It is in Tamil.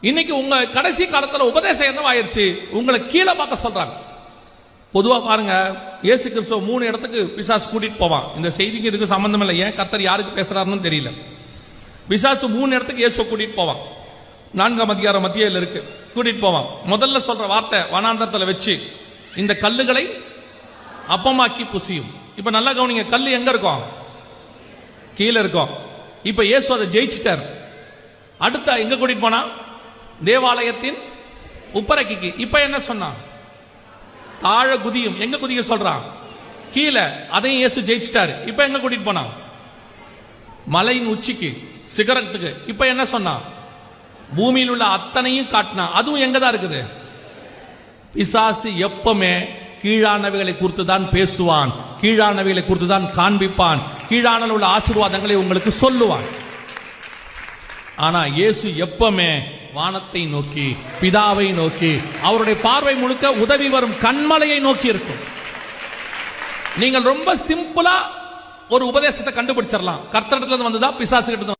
இன்னைக்கு உங்க கடைசி காலத்துல உபதேசம் என்ன ஆயிருச்சு? உங்களை கீழே பார்க்க சொல்றாங்க. பொதுவா பாருங்க, இயேசு கிறிஸ்துவ 3 இடத்துக்கு பிசாசு கூட்டிட்டு போவான். இந்த செய்திக்கு இதுக்கு சம்பந்தம் இல்லை, ஏன் கர்த்தர் யாருக்கு பேசுறாருன்னு தெரியல. பிசாசு 3 இடத்துக்கு இயேசுவை கூட்டிட்டு போவான். 4ஆம் அதிகாரம் மத்தியில இருக்கு, கூட்டிட்டு போவான். முதல்ல சொல்ற வார்த்தை வனாந்தரத்துல வச்சு இந்த கல்லுகளை அப்பமாக்கி புசியும். இப்ப நல்லா கவனிங்க, கல்லு எங்க இருக்கும்? கீழே இருக்கும். இப்ப இயேசு அதை ஜெயிச்சிட்டார். அடுத்த எங்க கூட்டிட்டு போனா? தேவாலயத்தின் உப்பரக்கிக்கு. இப்ப என்ன சொன்னா? தாழ குதியும். எங்க குதிக்க சொல்றான்? கீழே. அதையும் இயேசு ஜெயிச்சிட்டாரு. இப்ப எங்க கூட்டிட்டு போனா? மலையின் உச்சிக்கு, சிகரத்துக்கு. இப்ப என்ன சொன்னா? பூமியில் உள்ள அத்தனையும் காட்டினா. அதுவும் எங்கதான் இருக்குது? பிசாசு எப்பவுமே கீழானவைகளை குறித்து தான் பேசுவான், கீழானவைகளை குறித்து தான் காண்பிப்பான், கீழான உள்ள ஆசீர்வாதங்களை உங்களுக்கு சொல்லுவான். ஆனா இயேசு எப்பவுமே வானத்தை நோக்கி, பிதாவை நோக்கி, அவருடைய பார்வை முழுக்க உதவி வரும் கண்மலையை நோக்கி இருக்கும். நீங்கள் ரொம்ப சிம்பிளா ஒரு உபதேசத்தை கண்டுபிடிச்சிடலாம். கர்த்தரிடத்துல இருந்து வந்ததா, பிசாசு கிட்ட